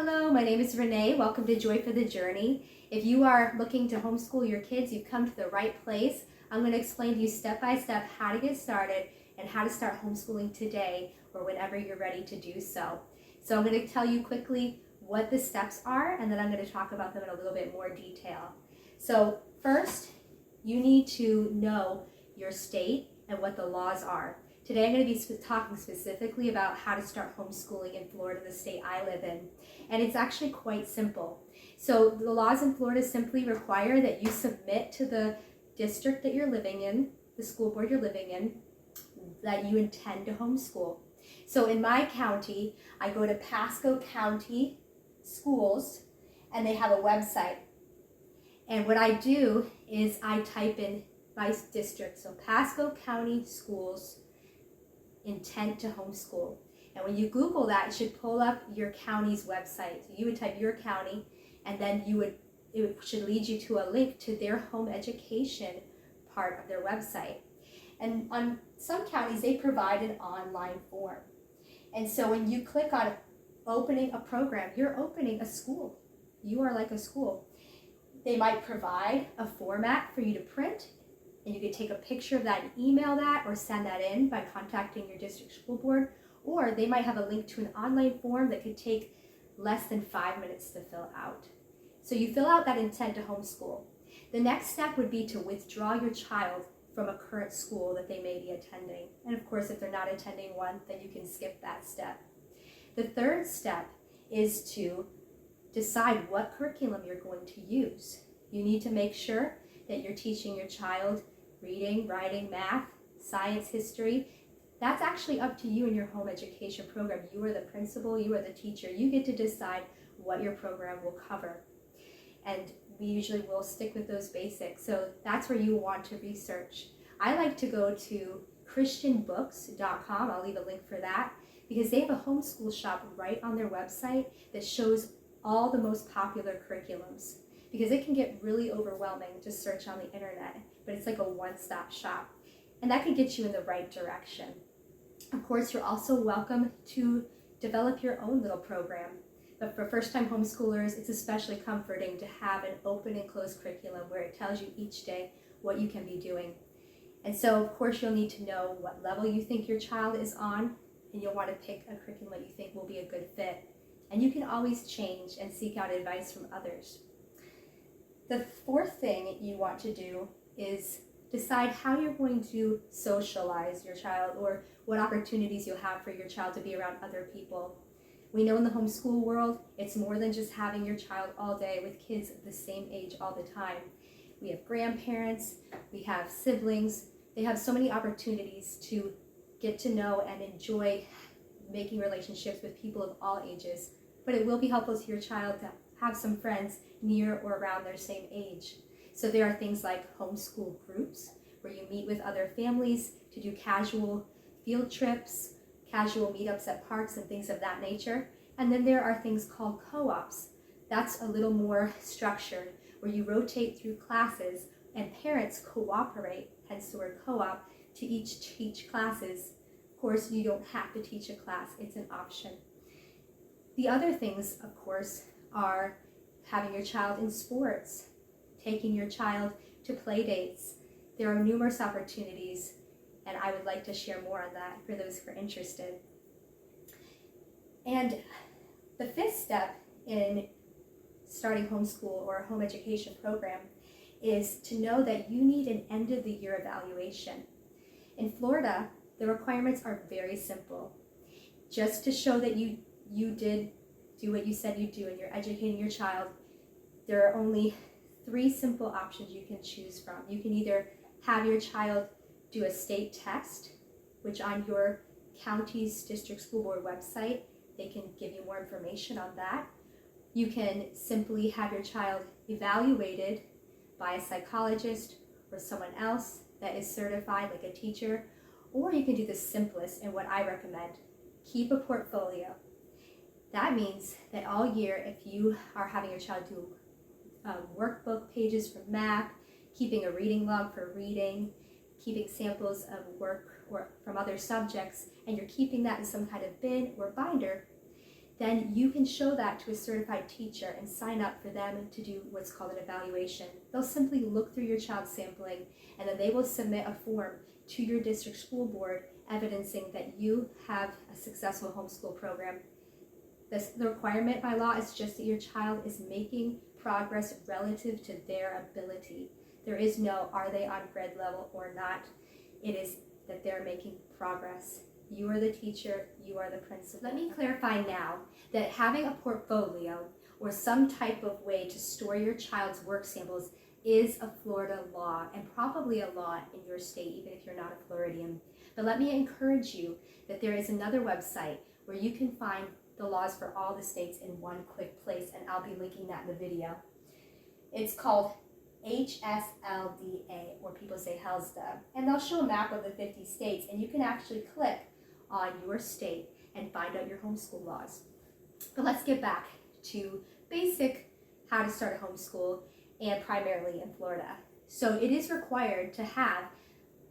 Hello, my name is Renee. Welcome to Joy for the Journey. If you are looking to homeschool your kids, you've come to the right place. I'm going to explain to you step by step how to get started and how to start homeschooling today or whenever you're ready to do so. So I'm going to tell you quickly what the steps are, and then I'm going to talk about them in a little bit more detail. So first, you need to know your state and what the laws are. Today I'm going to be talking specifically about how to start homeschooling in Florida, the state I live in. And it's actually quite simple. So the laws in Florida simply require that you submit to the district that you're living in, the school board you're living in, that you intend to homeschool. So in my county, I go to Pasco County Schools, and they have a website. And what I do is I type in my district, so Pasco County Schools, intent to homeschool. And when you Google that, it should pull up your county's website. So you would type your county, and then it should lead you to a link to their home education part of their website. And on some counties, they provide an online form. And so when you click on opening a program, you're opening a school. You are like a school. They might provide a format for you to print, and you could take a picture of that and email that or send that in by contacting your district school board. Or they might have a link to an online form that could take less than 5 minutes to fill out. So you fill out that intent to homeschool. The next step would be to withdraw your child from a current school that they may be attending. And of course, if they're not attending one, then you can skip that step. The third step is to decide what curriculum you're going to use. You need to make sure that you're teaching your child reading, writing, math, science, history. That's actually up to you in your home education program. You are the principal, you are the teacher. You get to decide what your program will cover. And we usually will stick with those basics. So that's where you want to research. I like to go to christianbooks.com. I'll leave a link for that, because they have a homeschool shop right on their website that shows all the most popular curriculums, because it can get really overwhelming to search on the internet, but it's like a one-stop shop, and that can get you in the right direction. Of course, you're also welcome to develop your own little program, but for first-time homeschoolers, it's especially comforting to have an open and closed curriculum where it tells you each day what you can be doing. And so, of course, you'll need to know what level you think your child is on, and you'll want to pick a curriculum that you think will be a good fit. And you can always change and seek out advice from others. The fourth thing you want to do is decide how you're going to socialize your child, or what opportunities you'll have for your child to be around other people. We know in the homeschool world, it's more than just having your child all day with kids the same age all the time. We have grandparents, we have siblings. They have so many opportunities to get to know and enjoy making relationships with people of all ages. But it will be helpful to your child to have some friends near or around their same age. So there are things like homeschool groups, where you meet with other families to do casual field trips, casual meetups at parks and things of that nature. And then there are things called co-ops. That's a little more structured, where you rotate through classes and parents cooperate, hence the word co-op, to each teach classes. Of course, you don't have to teach a class, it's an option. The other things, of course, are having your child in sports, taking your child to play dates. There are numerous opportunities, and I would like to share more on that for those who are interested. And the fifth step in starting homeschool or a home education program is to know that you need an end-of-the-year evaluation. In Florida, the requirements are very simple. Just to show that you did do what you said you'd do and you're educating your child, there are only 3 simple options you can choose from. You can either have your child do a state test, which on your county's district school board website, they can give you more information on that. You can simply have your child evaluated by a psychologist or someone else that is certified, like a teacher, or you can do the simplest and what I recommend: keep a portfolio. That means that all year, if you are having your child do workbook pages for math, keeping a reading log for reading, keeping samples of work or from other subjects, and you're keeping that in some kind of bin or binder, then you can show that to a certified teacher and sign up for them to do what's called an evaluation. They'll simply look through your child's sampling, and then they will submit a form to your district school board evidencing that you have a successful homeschool program. The requirement by law is just that your child is making progress relative to their ability. There is no, are they on grade level or not? It is that they're making progress. You are the teacher, you are the principal. Let me clarify now that having a portfolio or some type of way to store your child's work samples is a Florida law and probably a law in your state, even if you're not a Floridian. But let me encourage you that there is another website where you can find the laws for all the states in one quick place, and I'll be linking that in the video. It's called HSLDA, or people say HELSDA, and they'll show a map of the 50 states, and you can actually click on your state and find out your homeschool laws. But let's get back to basic how to start a homeschool, and primarily in Florida. So it is required to have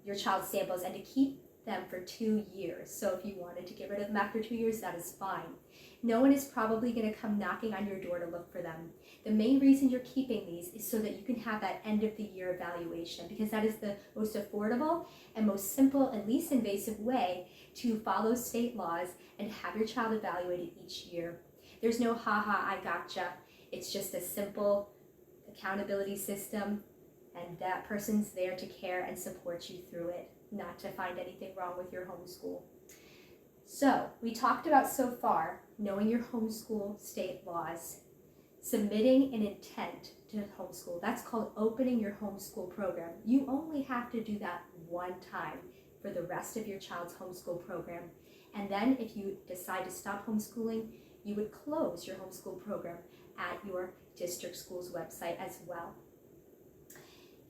your child's samples and to keep them for 2 years. So if you wanted to get rid of them after 2 years, that is fine. No one is probably going to come knocking on your door to look for them. The main reason you're keeping these is so that you can have that end of the year evaluation, because that is the most affordable and most simple and least invasive way to follow state laws and have your child evaluated each year. There's no haha, I gotcha. It's just a simple accountability system, and that person's there to care and support you through it, not to find anything wrong with your homeschool. So we talked about so far knowing your homeschool state laws, submitting an intent to homeschool. That's called opening your homeschool program. You only have to do that one time for the rest of your child's homeschool program. And then if you decide to stop homeschooling, you would close your homeschool program at your district school's website as well.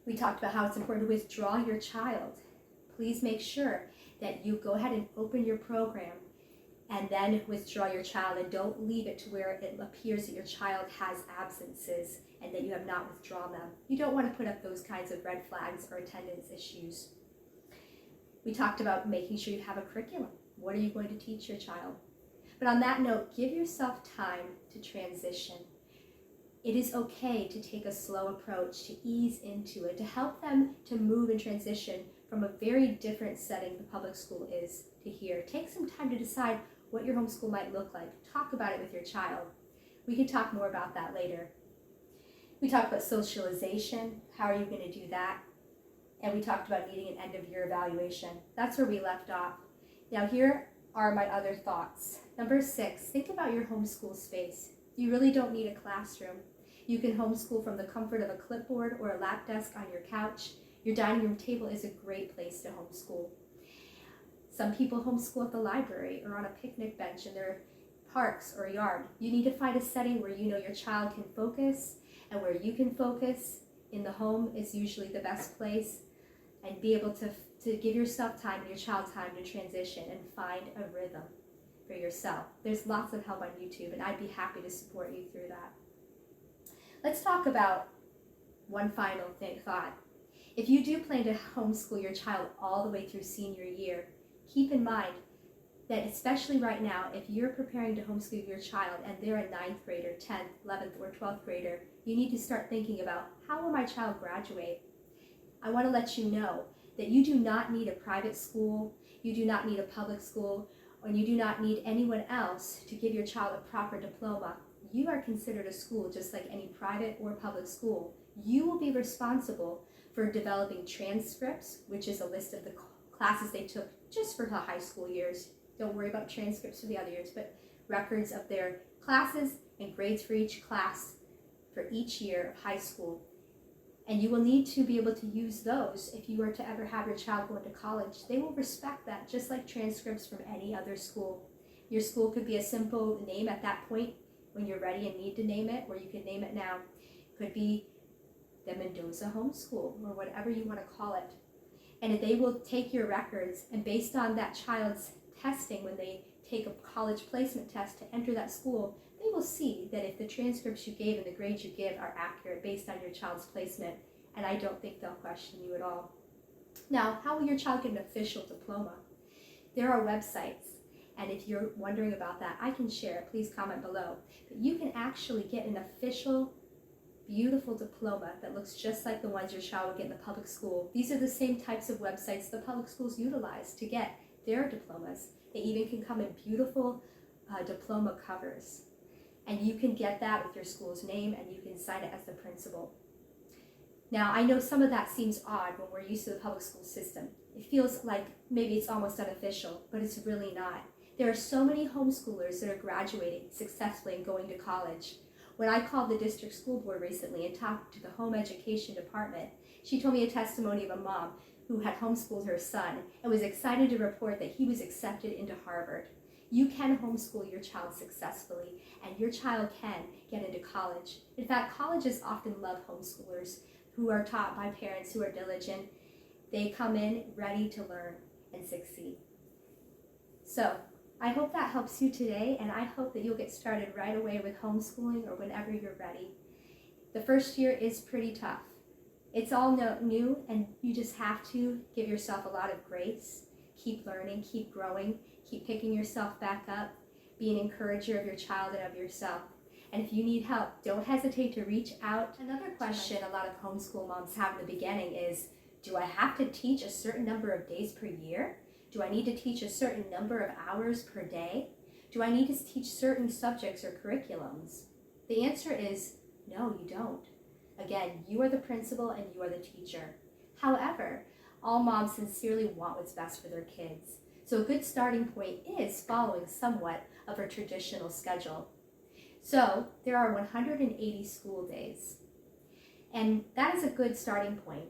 We talked about how it's important to withdraw your child. Please make sure that you go ahead and open your program and then withdraw your child, and don't leave it to where it appears that your child has absences and that you have not withdrawn them. You don't want to put up those kinds of red flags or attendance issues. We talked about making sure you have a curriculum. What are you going to teach your child? But on that note, give yourself time to transition. It is okay to take a slow approach, to ease into it, to help them to move and transition from a very different setting the public school is to here. Take some time to decide what your homeschool might look like. Talk about it with your child. We can talk more about that later. We talked about socialization. How are you going to do that? And we talked about needing an end-of-year evaluation. That's where we left off. Now here are my other thoughts. Number 6, think about your homeschool space. You really don't need a classroom. You can homeschool from the comfort of a clipboard or a lap desk on your couch. Your dining room table is a great place to homeschool. Some people homeschool at the library or on a picnic bench in their parks or yard. You need to find a setting where you know your child can focus, and where you can focus in the home is usually the best place, and be able to give yourself time and your child time to transition and find a rhythm for yourself. There's lots of help on YouTube, and I'd be happy to support you through that. Let's talk about one final thought. If you do plan to homeschool your child all the way through senior year, keep in mind that especially right now, if you're preparing to homeschool your child and they're a 9th grader, 10th, 11th, or 12th grader, you need to start thinking about, how will my child graduate? I want to let you know that you do not need a private school, you do not need a public school, and you do not need anyone else to give your child a proper diploma. You are considered a school just like any private or public school. You will be responsible for developing transcripts, which is a list of the classes they took just for the high school years. Don't worry about transcripts for the other years, but records of their classes and grades for each class for each year of high school. And you will need to be able to use those if you are to ever have your child go into college. They will respect that, just like transcripts from any other school. Your school could be a simple name at that point when you're ready and need to name it, or you can name it now. It could be the Mendoza Homeschool, or whatever you want to call it. And they will take your records, and based on that child's testing, when they take a college placement test to enter that school, they will see that if the transcripts you gave and the grades you give are accurate based on your child's placement, and I don't think they'll question you at all. Now, how will your child get an official diploma? There are websites, And if you're wondering about that, I can share it. Please comment below. But you can actually get an official, beautiful diploma that looks just like the ones your child would get in the public school. These are the same types of websites the public schools utilize to get their diplomas. They even can come in beautiful diploma covers. And you can get that with your school's name, and you can sign it as the principal. Now, I know some of that seems odd when we're used to the public school system. It feels like maybe it's almost unofficial, but it's really not. There are so many homeschoolers that are graduating successfully and going to college. When I called the district school board recently and talked to the home education department, she told me a testimony of a mom who had homeschooled her son and was excited to report that he was accepted into Harvard. You can homeschool your child successfully, and your child can get into college. In fact, colleges often love homeschoolers who are taught by parents who are diligent. They come in ready to learn and succeed. So, I hope that helps you today, and I hope that you'll get started right away with homeschooling or whenever you're ready. The first year is pretty tough. It's all new, and you just have to give yourself a lot of grace. Keep learning, keep growing, keep picking yourself back up. Be an encourager of your child and of yourself. And if you need help, don't hesitate to reach out. Another question a lot of homeschool moms have in the beginning is, do I have to teach a certain number of days per year? Do I need to teach a certain number of hours per day? Do I need to teach certain subjects or curriculums? The answer is no, you don't. Again, you are the principal and you are the teacher. However, all moms sincerely want what's best for their kids. So a good starting point is following somewhat of a traditional schedule. So there are 180 school days, and that is a good starting point.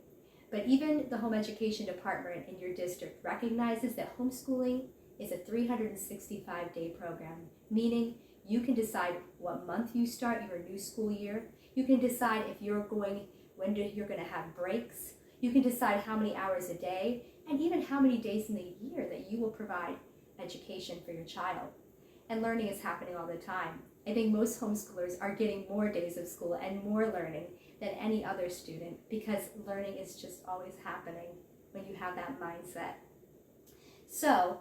But even the home education department in your district recognizes that homeschooling is a 365-day program, meaning you can decide what month you start your new school year. You can decide if you're going to have breaks. You can decide how many hours a day, and even how many days in the year that you will provide education for your child. And learning is happening all the time. I think most homeschoolers are getting more days of school and more learning than any other student, because learning is just always happening when you have that mindset. So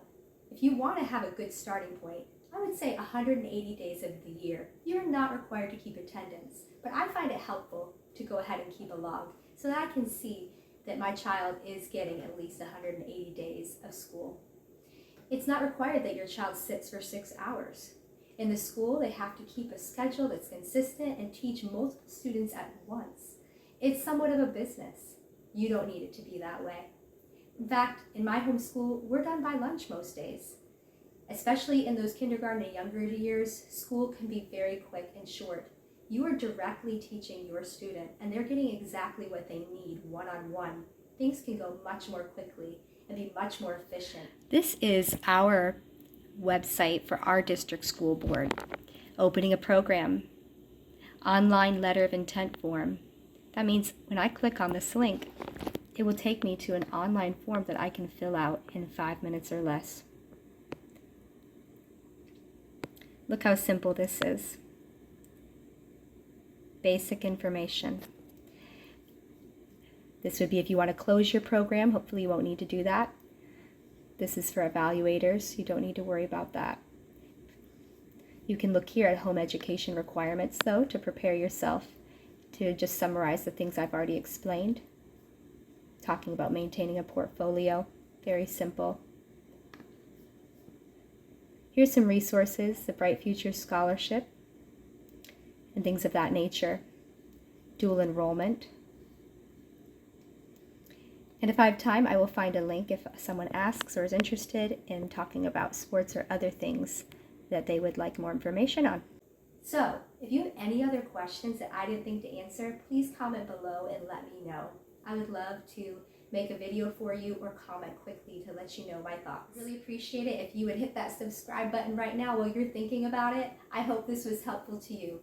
if you want to have a good starting point, I would say 180 days of the year. You're not required to keep attendance, but I find it helpful to go ahead and keep a log so that I can see that my child is getting at least 180 days of school. It's not required that your child sits for 6 hours. In the school, they have to keep a schedule that's consistent and teach multiple students at once. It's somewhat of a business. You don't need it to be that way. In fact, in my homeschool, we're done by lunch most days. Especially in those kindergarten and younger years, school can be very quick and short. You are directly teaching your student, and they're getting exactly what they need one-on-one. Things can go much more quickly and be much more efficient. This is our website for our district school board. Opening a program. Online letter of intent form. That means when I click on this link, it will take me to an online form that I can fill out in 5 minutes or less. Look how simple this is. Basic information. This would be if you want to close your program. Hopefully you won't need to do that. This is for evaluators. You don't need to worry about that. You can look here at home education requirements, though, to prepare yourself to just summarize the things I've already explained. Talking about maintaining a portfolio. Very simple. Here's some resources, the Bright Future Scholarship, and things of that nature. Dual enrollment. And if I have time, I will find a link if someone asks or is interested in talking about sports or other things that they would like more information on. So, if you have any other questions that I didn't think to answer, please comment below and let me know. I would love to make a video for you or comment quickly to let you know my thoughts. Really appreciate it if you would hit that subscribe button right now while you're thinking about it. I hope this was helpful to you.